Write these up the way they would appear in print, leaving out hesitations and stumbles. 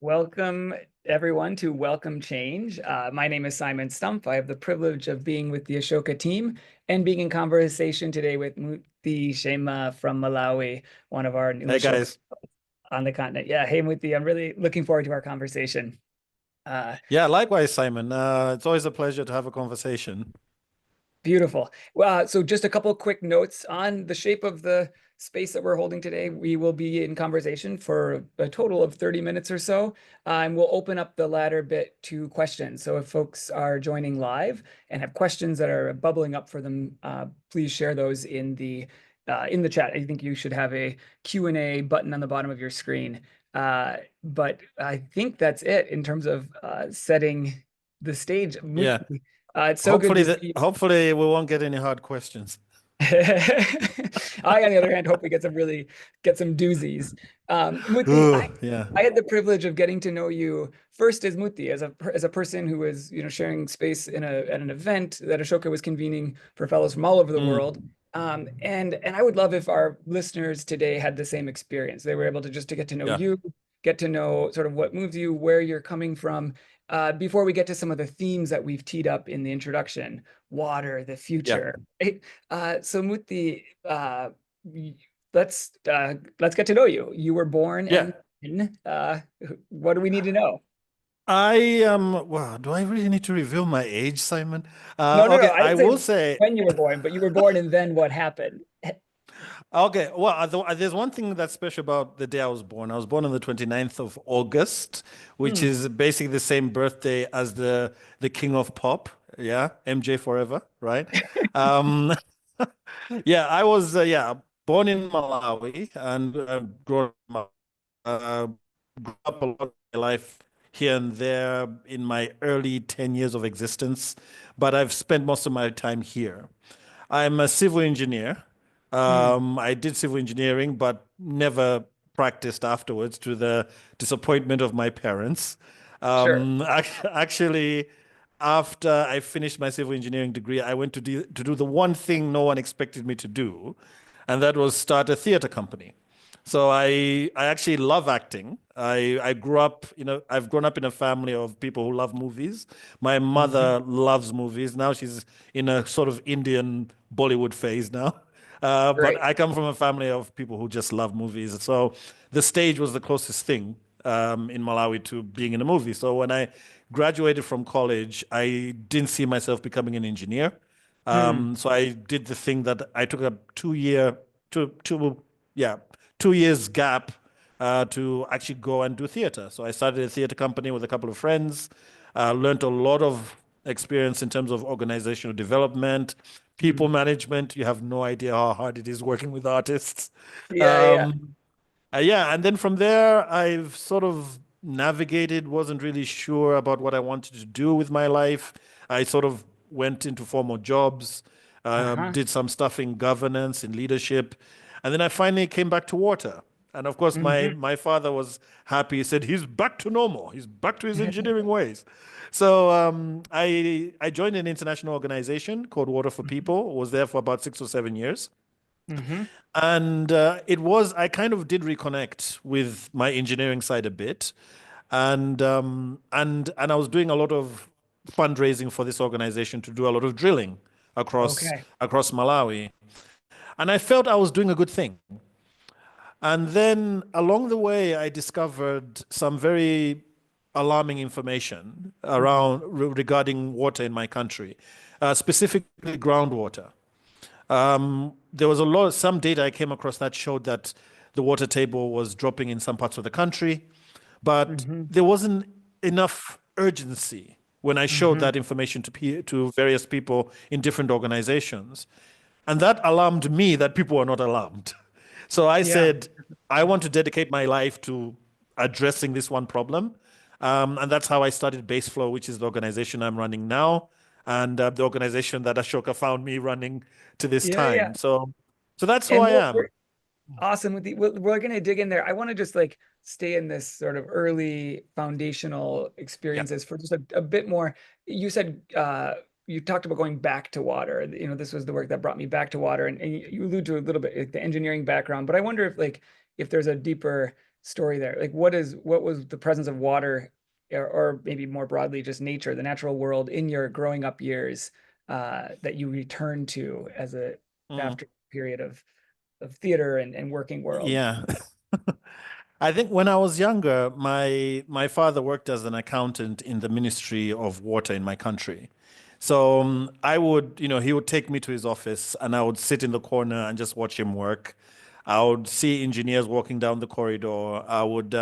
Welcome, everyone, to Welcome Change. My name is Simon Stumpf. I have the privilege of being with the Ashoka team and being in conversation today with Muthi Nhlema from Malawi, one of our new Hey Ashoka guys. on the continent. Yeah, hey, Muthi, I'm really looking forward to our conversation. Uh, Yeah, likewise, Simon. It's always a pleasure to have a conversation. Beautiful. Well, so just a couple of quick notes on the shape of the space that we're holding today. We will be in conversation for a total of 30 minutes or so, and we'll open up the latter bit to questions. So if folks are joining live and have questions that are bubbling up for them, please share those in the chat. I think you should have a Q&A button on the bottom of your screen. But I think that's it in terms of setting the stage. Yeah. It's so good to see you. Hopefully we won't get any hard questions. I, on the other hand, hope we get some doozies. Muthi, Ooh, yeah. I had the privilege of getting to know you first as Muthi, as a person who was, sharing space at an event that Ashoka was convening for fellows from all over the world. Mm, And I would love if our listeners today had the same experience. They were able to get to know yeah. you, get to know sort of what moves you, where you're coming from, before we get to some of the themes that we've teed up in the introduction, water, the Yeah. future. Right? So Muthi, let's get to know you. You were born Yeah. and what do we need to know? Wow, do I really need to reveal my age, Simon? No, no, no. Okay, I I didn't say will say, when you were born, but you were born and then what happened? okay, well, there's one thing that's special about the day I was born. I was born on the 29th of August, which Hmm, is basically the same birthday as the king of pop. Yeah, MJ forever, right? Um, Yeah, I was born in Malawi and uh, grew up a lot of my life here and there in my early 10 years of existence, but I've spent most of my time here. I'm a civil engineer. hmm, I did civil engineering, but never practiced afterwards to the disappointment of my parents. sure. Actually, after I finished my civil engineering degree, I went to do the one thing no one expected me to do, and that was start a theater company. So I actually love acting. I grew up, I've grown up in a family of people who love movies. My Mhm. mother loves movies. Now she's in a sort of Indian Bollywood phase now. But Great. I come from a family of people who just love movies. So the stage was the closest thing in Malawi to being in a movie. So when I graduated from college, I didn't see myself becoming an engineer. Hmm, So I did the thing that I took a 2 year, yeah, 2 years gap to actually go and do theater. So I started a theater company with a couple of friends, learned a lot of experience in terms of organizational development, people hmm. management. You have no idea how hard it is working with artists. Yeah, yeah. Um, yeah, and then from there, I've sort of navigated, wasn't really sure about what I wanted to do with my life. I sort of went into formal jobs, Uh-huh. did some stuff in governance, in leadership, and then I finally came back to water. And of course, my Hmm. my father was happy. He said he's back to normal. He's back to his engineering ways. So I joined an international organization called Water for People. Was there for about 6 or 7 years. Hmm. And I kind of did reconnect with my engineering side a bit. And I was doing a lot of fundraising for this organization to do a lot of drilling Okay. across Malawi. And I felt I was doing a good thing. And then along the way, I discovered some very alarming information regarding water in my country, specifically groundwater. There was some data I came across that showed that the water table was dropping in some parts of the country, but Hmm. there wasn't enough urgency when I showed Hmm. that information to various people in different organizations. And that alarmed me that people were not alarmed. So I Yeah. said, I want to dedicate my life to addressing this one problem. And that's how I started BASEflow, which is the organization I'm running now, and the organization that Ashoka found me running to this Yeah, yeah. time. So that's who And I am. we're awesome with we're gonna dig in there. I want to just like stay in this sort of early foundational Yeah. experiences for just a bit more. You said you talked about going back to water. This was the work that brought me back to water, and you allude to a little bit like, the engineering background. But I wonder if there's a deeper story there? Like, what was the presence of water, or maybe more broadly, just nature, the natural world in your growing up years, that you returned to as a Mm, after a period of theater and working world? yeah. I think when I was younger, my father worked as an accountant in the Ministry of Water in my country. So I would, he would take me to his office and I would sit in the corner and just watch him work. I would see engineers walking down the corridor. I would,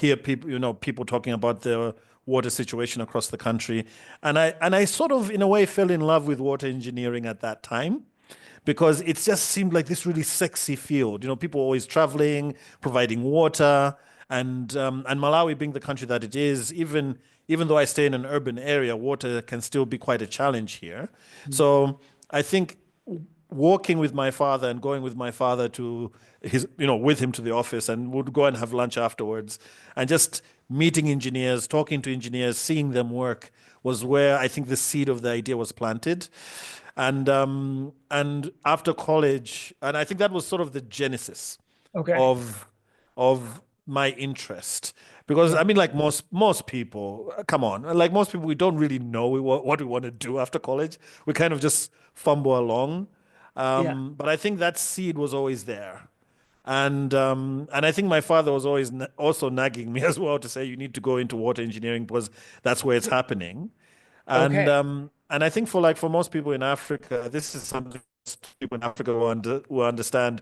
hear people, people talking about the water situation across the country. And I sort of, in a way, fell in love with water engineering at that time because it just seemed like this really sexy field. People always traveling, providing water, and Malawi being the country that it is, even though I stay in an urban area, water can still be quite a challenge here. Mm. So I think walking with my father and going with my father to his, with him to the office and would go and have lunch afterwards and just meeting engineers, talking to engineers, seeing them work was where I think the seed of the idea was planted. And after college, and I think that was sort of the genesis Okay. of of my interest. Because Yeah. I mean, like most people, come on, like most people, we don't really know what we want to do after college. We kind of just fumble along. Yeah. But I think that seed was always there. And I think my father was always also nagging me as well to say you need to go into water engineering because that's where it's happening. And Okay. um, and I think for most people in Africa, this is something people in Africa will understand.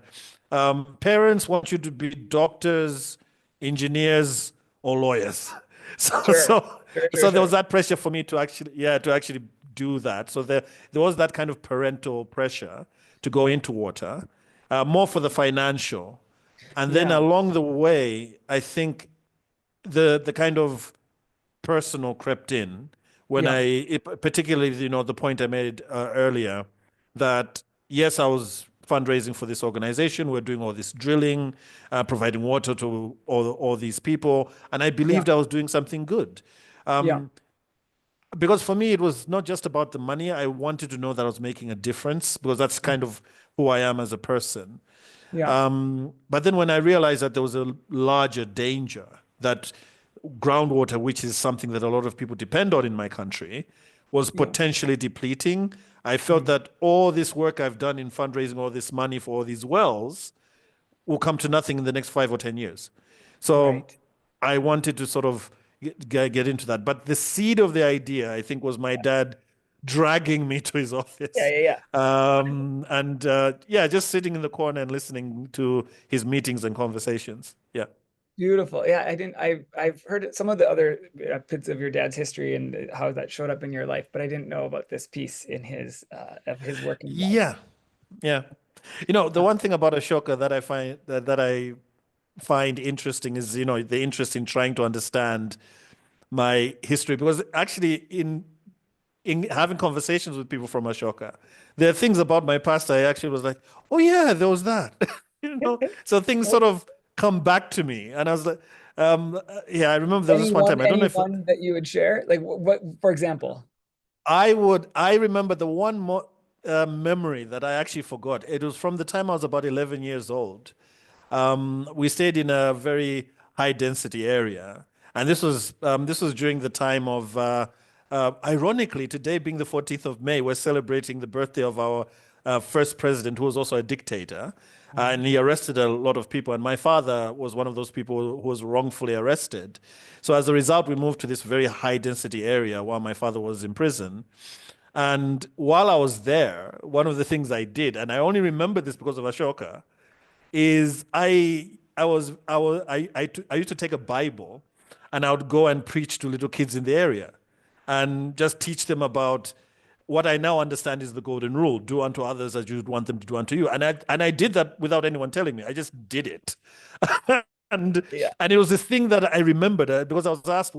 Parents want you to be doctors, engineers, or lawyers. So Sure. so Sure, sure, so there was sure. that pressure for me to actually do that. So there was that kind of parental pressure to go into water, more for the financial. And then Yeah. along the way, I think the kind of personal crept in when Yeah. particularly, the point I made earlier, that yes, I was fundraising for this organization. We're doing all this drilling, providing water to all these people, and I Yeah. believed I was doing something good. Yeah. Because for me, it was not just about the money. I wanted to know that I was making a difference because that's kind of who I am as a person. Yeah. But then when I realized that there was a larger danger, that groundwater, which is something that a lot of people depend on in my country, was Yeah. potentially depleting, I felt Mm. that all this work I've done in fundraising all this money for all these wells will come to nothing in the next 5 or 10 years. So Right. I wanted to sort of get into that. But the seed of the idea, I think, was my dad dragging me to his Yeah. office. Yeah. Yeah. And yeah, just sitting in the corner and listening to his meetings and conversations. Yeah. Beautiful. Yeah, I didn't. I've heard some of the other bits of your dad's history and how that showed up in your life, but I didn't know about this piece in his of his working life. Yeah. Yeah. The Uh, one thing about Ashoka that I find interesting is, the interest in trying to understand my history, because actually in having conversations with people from Ashoka, there are things about my past I actually was like, oh yeah, there was that. So things sort of come back to me, and I was like, yeah, I remember there was this one time. I don't know if anyone that you would share? Like what, for example? I remember the one memory that I actually forgot. It was from the time I was about 11 years old. We stayed in a very high density area, and this was during the time of, ironically, today being the 14th of May, we're celebrating the birthday of our first president, who was also a dictator, and he arrested a lot of people. And my father was one of those people who was wrongfully arrested. So as a result, we moved to this very high density area while my father was in prison. And while I was there, one of the things I did, and I only remember this because of Ashoka, is I used to take a Bible and I would go and preach to little kids in the area and just teach them about what I now understand is the golden rule: do unto others as you would want them to do unto you. And I did that without anyone telling me. I just did it. and Yeah. and it was this thing that I remembered, because I was asked,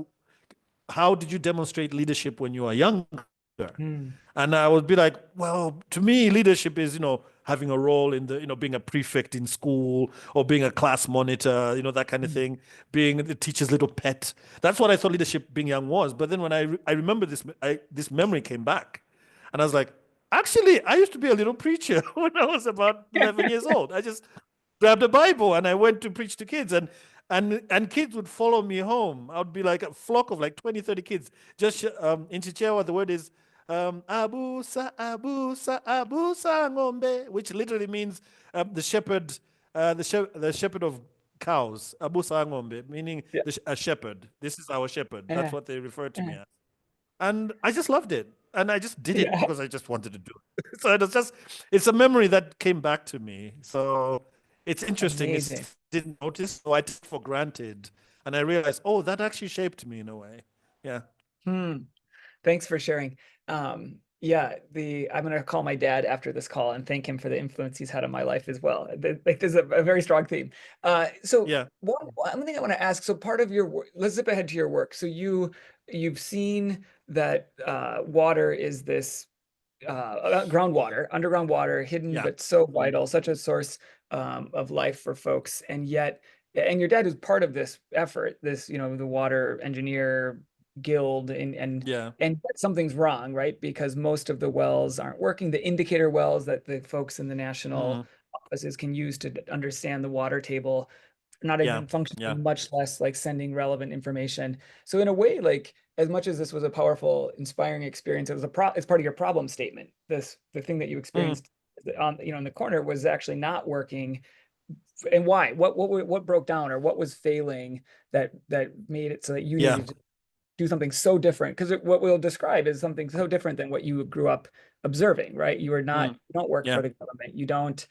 how did you demonstrate leadership when you were younger? Hmm. And I would be like, well, to me, leadership is, having a role in being a prefect in school or being a class monitor, that kind of Hmm. thing, being the teacher's little pet. That's what I thought leadership being young was. But then when I remember this memory came back, and I was like, actually, I used to be a little preacher when I was about 11 years old. I just grabbed a Bible and I went to preach to kids. and kids would follow me home. I would be like a flock of like 20, 30 kids. Just in Chichewa, the word is abusa, abusa, abusa ngombe, which literally means the shepherd, the shepherd of cows, abusa ngombe, meaning Yeah. a shepherd. This is our shepherd. That's Yeah. what they refer to me Yeah. as. And I just loved it. And I just did it Yeah. because I just wanted to do it. So it was just, it's a memory that came back to me. So it's interesting. Amazing. It's didn't notice, so I took it for granted. And I realized, oh, that actually shaped me in a way. Yeah. Hmm. Thanks for sharing. Yeah, I'm gonna call my dad after this call and thank him for the influence he's had on my life as well. Like, there's a very strong theme. So Yeah. one thing I want to ask. So part of your work, let's zip ahead to your work. So you've seen that water is this groundwater, underground water, hidden Yeah. but so vital, such a source of life for folks. And your dad is part of this effort, this, the water engineer guild, Yeah. and yet something's wrong, right? Because most of the wells aren't working. The indicator wells that the folks in the national Mm, offices can use to understand the water table not yeah. even Yeah. functioning, much less like sending relevant information. So in a way, like as much as this was a powerful, inspiring experience, it's part of your problem statement. The thing that you Mm, experienced on, in the corner was actually not working. And why? What broke down, or what was failing that made it so that you yeah. needed to do something so different? Because what we'll describe is something so different than what you grew up observing, right? Mm, You don't work yeah. for the government. You don't,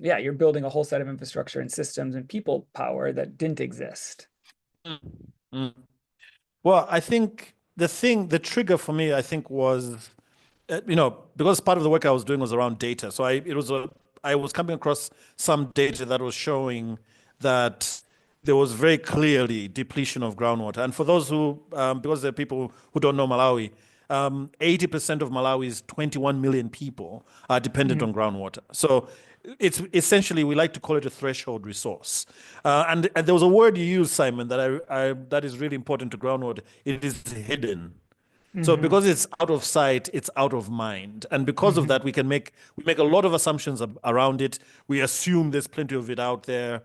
yeah, you're building a whole set of infrastructure and systems and people power that didn't exist. Mm, mm. Well, I think the trigger for me, I think, was because part of the work I was doing was around data. So I was coming across some data that was showing that there was very clearly depletion of groundwater. And for those who, because there are people who don't know Malawi, 80% of Malawi's 21 million people are dependent Mhm. on groundwater. So it's essentially, we like to call it a threshold resource. And there was a word you used, Simon, that is really important to groundwater. It is hidden. So Mhm. because it's out of sight, it's out of mind. And because of Mhm. that, we make a lot of assumptions around it. We assume there's plenty of it out there,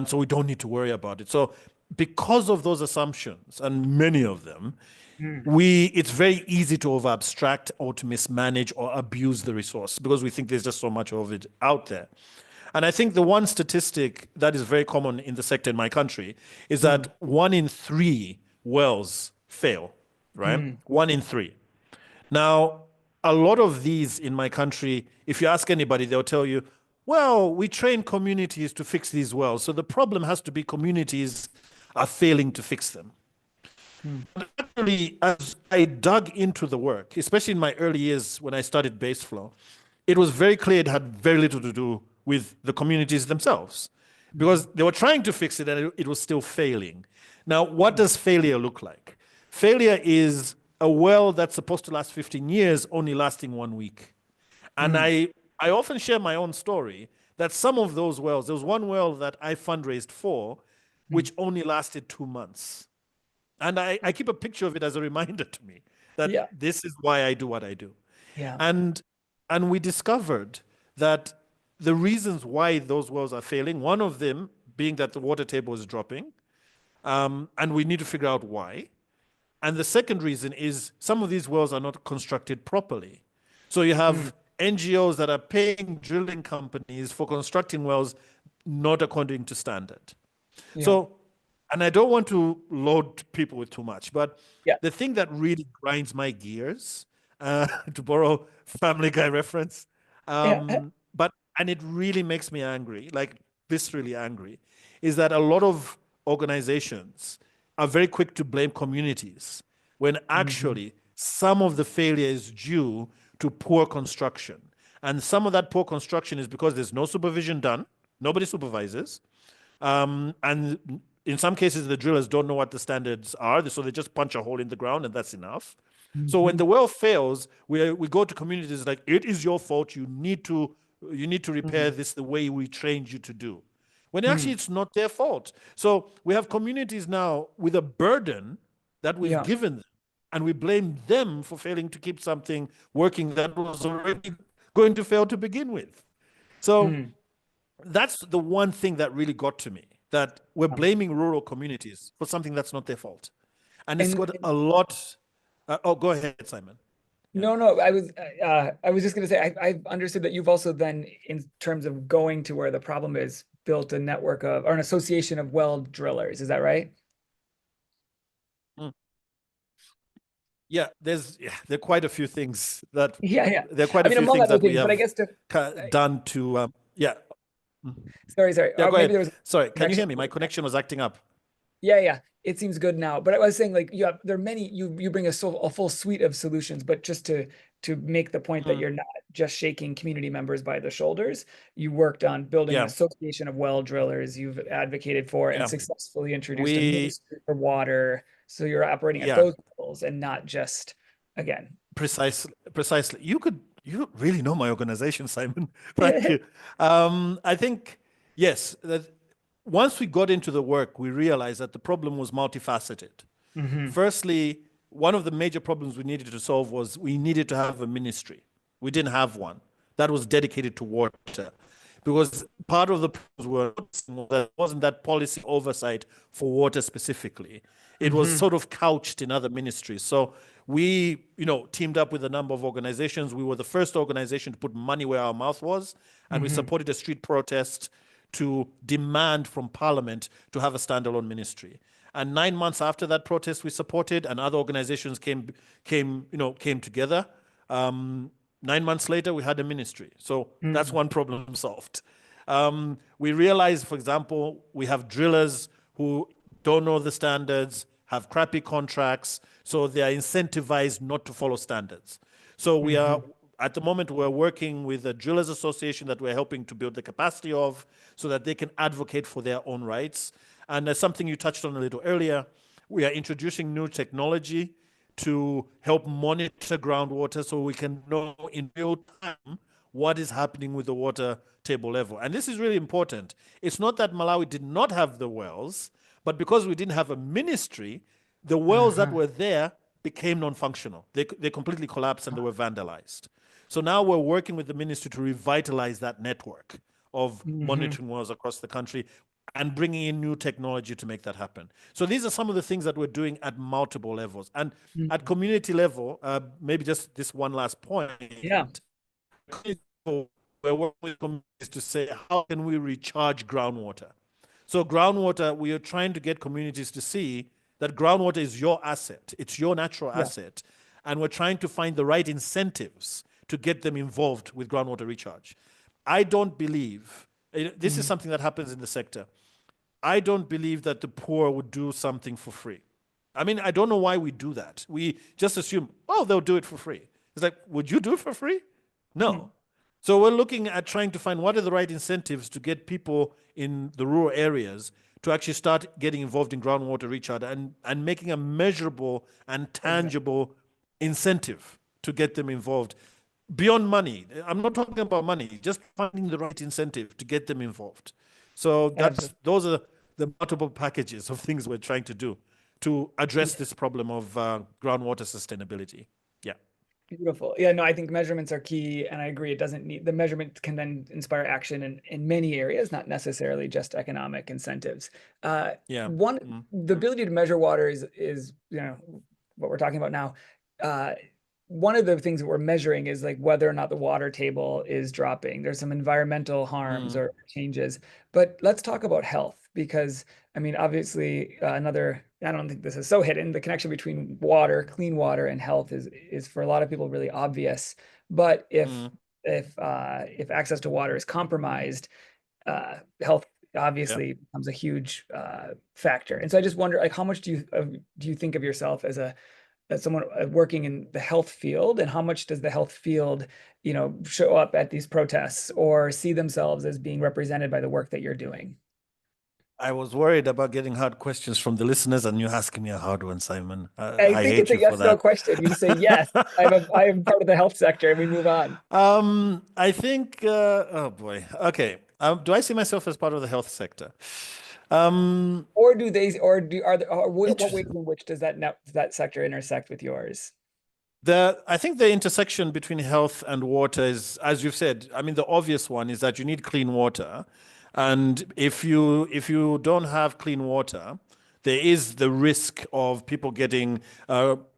so we don't need to worry about it. So because of those assumptions, and many of them, Mhm. it's very easy to over abstract or to mismanage or abuse the resource because we think there's just so much of it out there. And I think the one statistic that is very common in the sector in my country is Mhm. that 1 in 3 wells fail, right? Mhm. 1 in 3. Now, a lot of these in my country, if you ask anybody, they'll tell you, well, we train communities to fix these wells. So the problem has to be communities are failing to fix them. Mhm. Actually, as I dug into the work, especially in my early years when I started BASEflow, it was very clear it had very little to do with the communities themselves because Mhm. they were trying to fix it and it was still failing. Now, what Mhm. does failure look like? Failure is a well that's supposed to last 15 years only lasting 1 week. And Mhm. I often share my own story that some of those wells, there was one well that I fundraised for, Mhm. which only lasted 2 months. And I keep a picture of it as a reminder to me that Yeah. this is why I do what I do. Yeah. And and we discovered that the reasons why those wells are failing, one of them being that the water table is dropping, and we need to figure out why. And the second reason is some of these wells are not constructed properly. So you Mhm. have NGOs that are paying drilling companies for constructing wells not according to standard. Yeah. So, and I don't want to load people with too much, but Yeah. the thing that really grinds my gears, to borrow Family Guy reference, Yeah. but and it really makes me angry, like viscerally angry, is that a lot of organizations are very quick to blame communities when Mhm. actually some of the failure is due to poor construction. And some of that poor construction is because there's no supervision done, nobody supervises, and in some cases, the drillers don't know what the standards are, so they just punch a hole in the ground, and that's enough. So when the Mhm. well fails, we go to communities like, it is your fault. You need to repair Mhm. this the way we trained you to do. When actually Mhm. it's not their fault. So we have communities now with a burden that we've Yeah. given them, and we blame them for failing to keep something working that was already going to fail to begin with. So Mhm. that's the one thing that really got to me. that we're blaming rural communities for something that's not their fault. And it's got And a lot. Oh, go ahead, Simon. Yeah. no, I was just going to say, I've understood that you've also then, in terms of going to where the problem is, built a network of, or an association of well drillers. Is that right? Mm. Yeah, there are quite a few things that Yeah, yeah. there are quite I a mean, few among things other that we things, but I have guess done to yeah. Mm. sorry. Yeah, go Maybe ahead. there was Sorry, can you connection. hear me? My connection was acting up. Yeah. It seems good now. But I was saying, like, there are many, you bring a full suite of solutions, but just to make the point that Mm. you're not just shaking community members by the shoulders, you worked on building an Yeah, association of well drillers. You've advocated for and yeah. successfully introduced a We ministry for water. So you're operating at yeah, those levels and not just, again. precisely. You really know my organization, Simon. Thank you. I think yes, that once we got into the work, we realized that the problem was multifaceted. Hmm. Firstly, one of the major problems we needed to solve was we needed to have a ministry. We didn't have one that was dedicated to water because part of the problems were that wasn't that policy oversight for water specifically. It was Hmm. sort of couched in other ministries. So we, teamed up with a number of organizations. We were the first organization to put money where our mouth was, and we Hmm. supported a street protest to demand from Parliament to have a standalone ministry. And 9 months after that protest, we supported, and other organizations came together. 9 months later, we had a ministry. So that's Hmm. one problem solved. We realized, for example, we have drillers who don't know the standards, have crappy contracts, so they are incentivized not to follow standards. So we are, Hmm. at the moment, we're working with a drillers association that we're helping to build the capacity of so that they can advocate for their own rights. And as something you touched on a little earlier, we are introducing new technology to help monitor groundwater so we can know in real time what is happening with the water table level. And this is really important. It's not that Malawi did not have the wells, but because we didn't have a ministry, the wells that Uh-huh. were there became non-functional. They completely collapsed and they were vandalized. So now we're working with the ministry to revitalize that network of Hmm. monitoring wells across the country and bringing in new technology to make that happen. So these are some of the things that we're doing at multiple levels. And at Hmm. community level, maybe just this one last point, Yeah. we're working with communities to say, how can we recharge groundwater? So groundwater, we are trying to get communities to see that groundwater is your asset. It's your natural Yeah. asset. And we're trying to find the right incentives to get them involved with groundwater recharge. I don't believe, this is Hmm. something that happens in the sector. I don't believe that the poor would do something for free. I mean, I don't know why we do that. We just assume, oh, they'll do it for free. It's like, would you do it for free? No. So we're looking at trying to find what are the right incentives to get people in the rural areas to actually start getting involved in groundwater recharge and making a measurable and Exactly. tangible incentive to get them involved beyond money. I'm not talking about money, just finding the right incentive to get them involved. So Absolutely. those are the multiple packages of things we're trying to do to address this problem of groundwater sustainability. Yeah. Beautiful. Yeah, no, I think measurements are key, and I agree. It doesn't need the measurement can then inspire action in many areas, not necessarily just economic incentives. Yeah. One, Mm. the ability to measure water is what we're talking about now. Uh, One of the things that we're measuring is like whether or not the water table is dropping. There's some environmental harms Mm. or changes, but let's talk about health because I mean, obviously, I don't think this is so hidden. The connection between water, clean water, and health is for a lot of people really obvious. But Mm. if access to water is compromised, health Yeah. obviously becomes a huge factor. And so I just wonder, like, how much do you think of yourself as someone working in the health field, and how much does the health field, show up at these protests or see themselves as being represented by the work that you're doing? I was worried about getting hard questions from the listeners, and you're asking me a hard one, Simon. I I think it's hate a you for yes, no that. question. You just say, yes, I am part of the health sector, and we move on. I think, oh boy. Okay. Do I see myself as part of the health sector? Um, Or do they, or do, are there, or what ways interesting. in which does that sector intersect with yours? I think the intersection between health and water is, as you've said, I mean, the obvious one is that you need clean water. And if you don't have clean water, there is the risk of people getting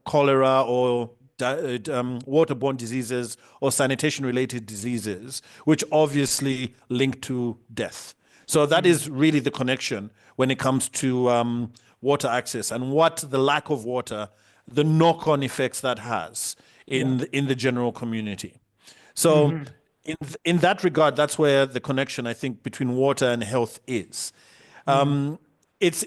cholera or waterborne diseases or sanitation-related diseases, which obviously link to death. So that Mm. is really the connection when it comes to water access and what the lack of water, the knock-on effects that has Yeah. in the general community. So Hmm. in that regard, that's where the connection I think between water and health is. Mm. It's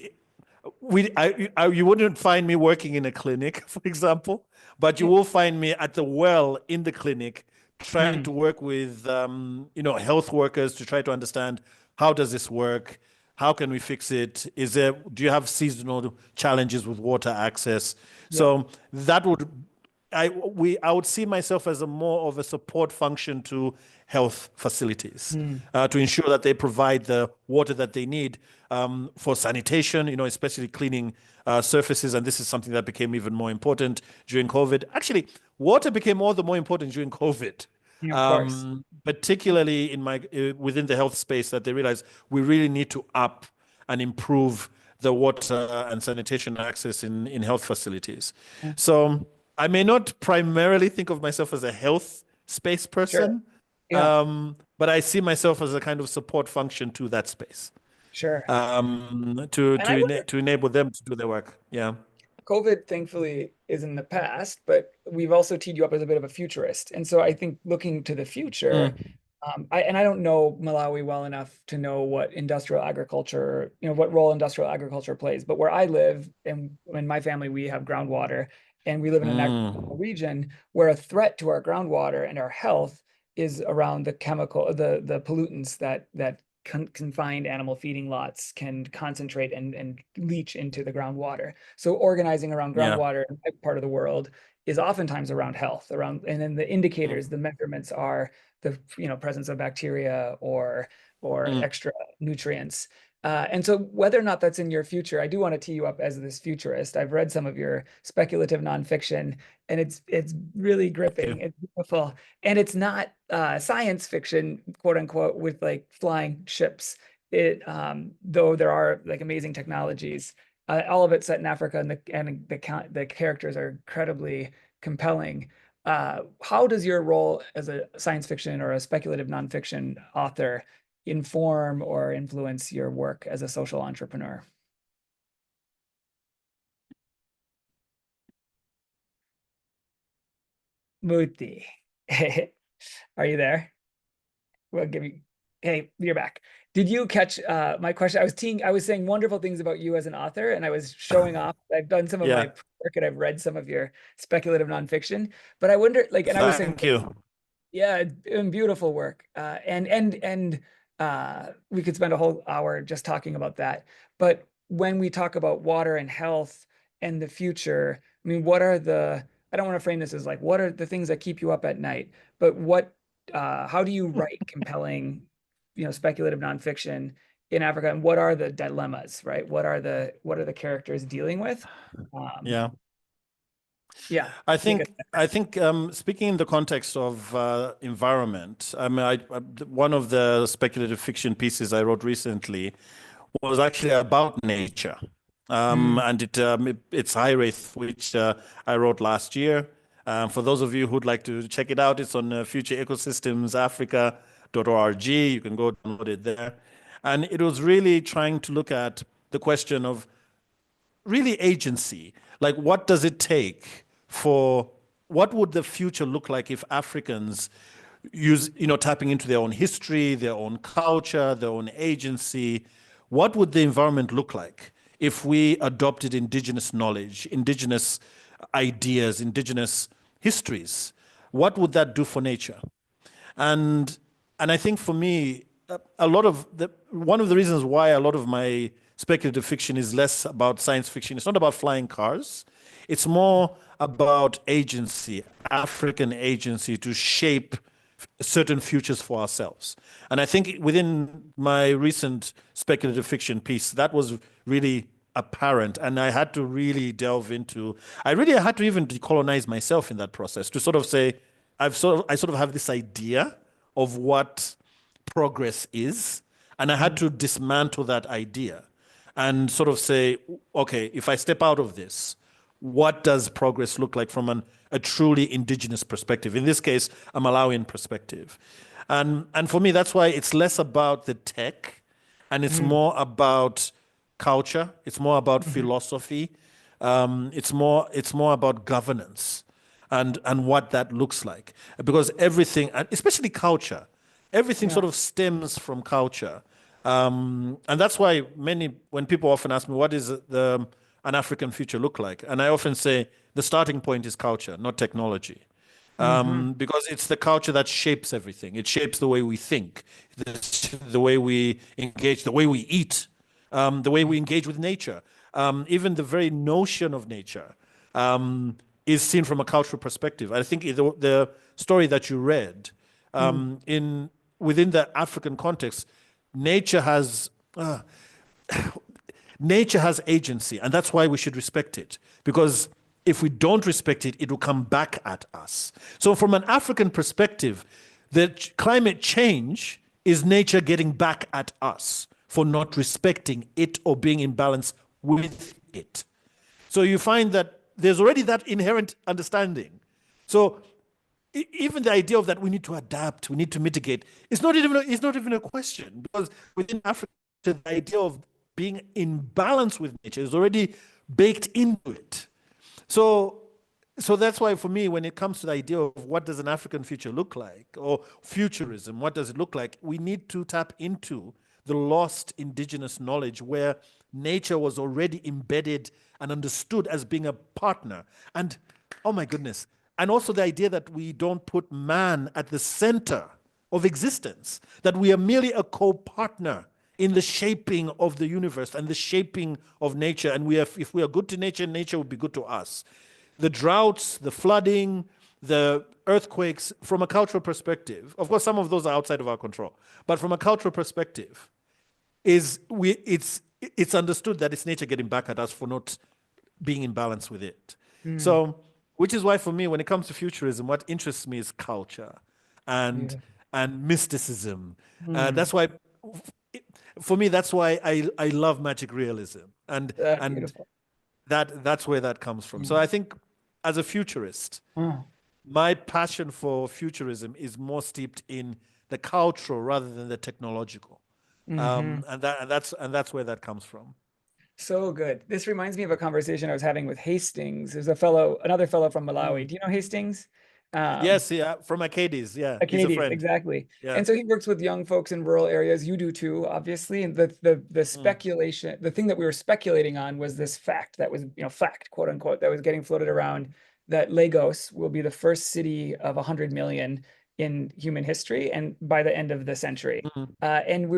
you wouldn't find me working in a clinic, for example, but you Yeah. will find me at the well in the clinic trying to Mm. work with health workers to try to understand how does this work, how can we fix it, do you have seasonal challenges with water access? Yeah. So that would I would see myself as a more of a support function to health facilities Mm. to ensure that they provide the water that they need for sanitation, especially cleaning surfaces. And this is something that became even more important during COVID. Actually, water became all the more important during COVID, Yeah, of course. particularly within the health space, that they realized we really need to up and improve the water and sanitation access in health facilities. Yeah. So I may not primarily think of myself as a health space Sure. person, Yeah. but I see myself as a kind of support function to that space Sure. And I wonder, to enable them to do their work. Yeah. COVID thankfully is in the past, but we've also teed you up as a bit of a futurist. And so I think looking to the future, Mm, I don't know Malawi well enough to know what industrial agriculture, what role industrial agriculture plays. But where I live and in my family, we have groundwater, and we live in an agricultural mm, region where a threat to our groundwater and our health is around the pollutants that confined animal feeding lots can concentrate and leach into the groundwater. So organizing around yeah. groundwater in my part of the world is oftentimes around health, and then the indicators, Mm, the measurements are the presence of bacteria or mm, extra nutrients. And so whether or not that's in your future, I do want to tee you up as this futurist. I've read some of your speculative nonfiction, and it's really thank gripping. you. It's beautiful, and it's not science fiction, quote unquote, with like flying ships. Though there are like amazing technologies, all of it set in Africa, and the characters are incredibly compelling. How does your role as a science fiction or a speculative nonfiction author inform or influence your work as a social entrepreneur? Muti, are you there? Well, give me. Hey, you're back. Did you catch my question? I was saying wonderful things about you as an author, and I was showing off. I've done some of my Yeah. work, and I've read some of your speculative nonfiction. But I wonder, like, and I was saying Thank you. yeah, and beautiful work. And we could spend a whole hour just talking about that. But when we talk about water and health and the future, I mean, I don't want to frame this as like, what are the things that keep you up at night? But how do you write compelling, speculative nonfiction in Africa? And what are the dilemmas, right? What are the characters dealing with? Um, Yeah. yeah, I take us think there. speaking in the context of environment, I mean, one of the speculative fiction pieces I wrote recently was actually about nature, Mm, and it's High Wraith, which I wrote last year. For those of you who'd like to check it out, it's on futureecosystemsafrica.org. You can go download it there, and it was really trying to look at the question of really agency. Like, what does it take for what would the future look like if Africans tapping into their own history, their own culture, their own agency? What would the environment look like if we adopted indigenous knowledge, indigenous ideas, indigenous histories? What would that do for nature? And and I think for me, a lot of the one of the reasons why a lot of my speculative fiction is less about science fiction. It's not about flying cars. It's more about agency, African agency to shape certain futures for ourselves. And I think within my recent speculative fiction piece, that was really apparent. And I had to really delve into, I really had to even decolonize myself in that process to sort of say, I sort of have this idea of what progress is. And I had to dismantle that idea and sort of say, okay, if I step out of this, what does progress look like from a truly indigenous perspective? In this case, a Malawian perspective. And for me, that's why it's less about the tech and it's Mm, more about culture. It's more about mhm. philosophy. It's more about governance and what that looks like. Because everything, and especially culture, everything Yeah. sort of stems from culture. And that's why when people often ask me, what is an African future look like? And I often say the starting point is culture, not technology. Hmm. Because it's the culture that shapes everything. It shapes the way we think, the way we engage, the way we eat, the way we engage with nature. Even the very notion of nature is seen from a cultural perspective. I think the story that you read Mm, in within the African context, nature has uh, nature has agency, and that's why we should respect it. Because if we don't respect it, it will come back at us. So, from an African perspective, climate change is nature getting back at us for not respecting it or being in balance with it. So, you find that there's already that inherent understanding. So, even the idea of that we need to adapt, we need to mitigate, it's not even a question because within Africa, the idea of being in balance with nature is already baked into it. So, so that's why for me, when it comes to the idea of what does an African future look like or futurism, what does it look like? We need to tap into the lost indigenous knowledge where nature was already embedded and understood as being a partner. And oh my goodness. And also the idea that we don't put man at the center of existence, that we are merely a co-partner in the shaping of the universe and the shaping of nature. And if we are good to nature, nature will be good to us. The droughts, the flooding, the earthquakes, from a cultural perspective, of course, some of those are outside of our control, but from a cultural perspective, it's understood that it's nature getting back at us for not being in balance with it. mm, So, which is why for me, when it comes to futurism, what interests me is culture and yeah. and mysticism. Mm, That's why, for me, that's why I love magic realism, and beautiful. that's where that comes from. So Mm, I think, as a futurist, mm, my passion for futurism is more steeped in the cultural rather than the technological, mhm. and that's where that comes from. So good. This reminds me of a conversation I was having with Hastings. There's another fellow from Malawi. Mm. Do you know Hastings? Um, Yes, yeah, from Acades. Yeah, he's a Acadies, friend. exactly. Yeah. And so he works with young folks in rural areas. You do too, obviously. And the Mm, speculation, the thing that we were speculating on was this fact that was, fact, quote unquote, that was getting floated around that Lagos will be the first city of 100 million in human history and by the end of the century. mm, And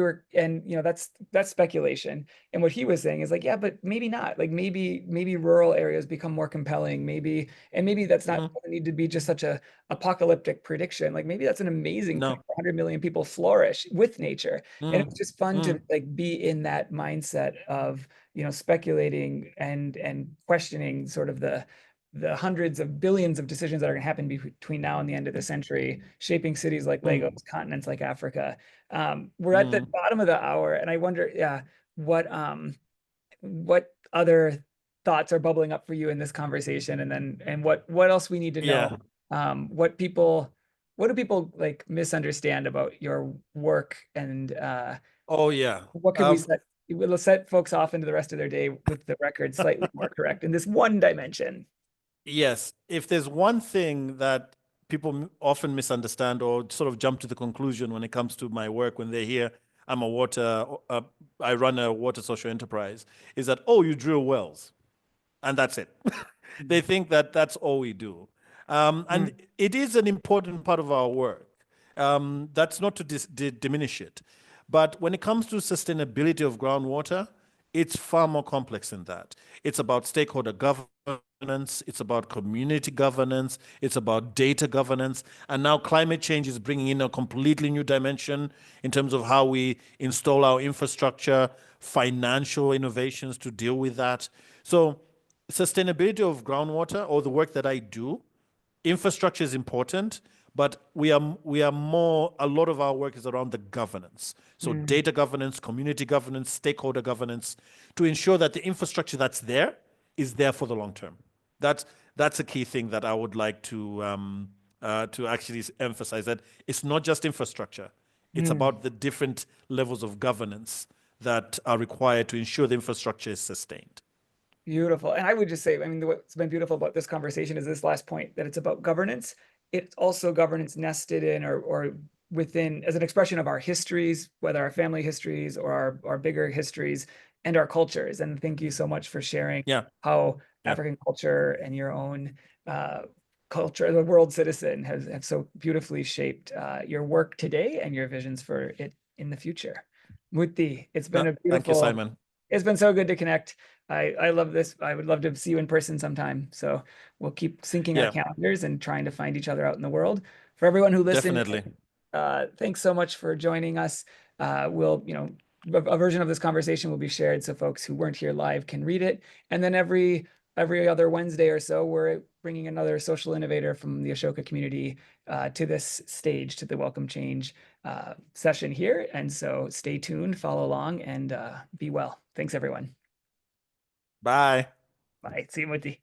that's speculation. And what he was saying is like, yeah, but maybe not. Like maybe rural areas become more compelling. Maybe that's not mm. doesn't need to be just such a apocalyptic prediction. Like maybe that's an amazing thing. No. 100 million people flourish with nature. And it Mm, was just fun to mm, like be in that mindset of, speculating and questioning sort of the hundreds of billions of decisions that are going to happen between now and the end of the century, shaping cities like Lagos, mm, continents like Africa. We're at the mm. bottom of the hour, and I wonder, yeah, what other thoughts are bubbling up for you in this conversation, and what else we need to know, Yeah. what do people like misunderstand about your work, and Oh, yeah. what could we'll set folks off into the rest of their day with the record slightly more correct in this one dimension. Yes. If there's one thing that people often misunderstand or sort of jump to the conclusion when it comes to my work, when they hear I run a water social enterprise, is that, oh, you drill wells and that's it. They think that that's all we do. And Mm, it is an important part of our work. That's not to diminish it. But when it comes to sustainability of groundwater, it's far more complex than that. It's about stakeholder governance, it's about community governance, it's about data governance. And now climate change is bringing in a completely new dimension in terms of how we install our infrastructure, financial innovations to deal with that. So, sustainability of groundwater or the work that I do, infrastructure is important, but we are more, a lot of our work is around the governance. So Mm, data governance, community governance, stakeholder governance, to ensure that the infrastructure that's there is there for the long term. That's that's a key thing that I would like to actually emphasize, that it's not just infrastructure. It's mm. about the different levels of governance that are required to ensure the infrastructure is sustained. Beautiful. And I would just say, I mean, what's been beautiful about this conversation is this last point that it's about governance. It's also governance nested in or within as an expression of our histories, whether our family histories or our bigger histories and our cultures. And thank you so much for sharing Yeah, how yeah, African culture and your own uh, culture, the world citizen, has have so beautifully shaped your work today and your visions for it in the future. Muti, no, thank you, Simon. it's been so good to connect. I love this. I would love to see you in person sometime. So we'll keep syncing our Yeah, calendars and trying to find each other out in the world. For everyone who listened, definitely. thanks so much for joining us. We'll, a version of this conversation will be shared so folks who weren't here live can read it. And then every other Wednesday or so, we're bringing another social innovator from the Ashoka community to this stage, to the Welcome Change session here. And so stay tuned, follow along, and be well. Thanks, everyone. Bye. Bye. See you, Muti.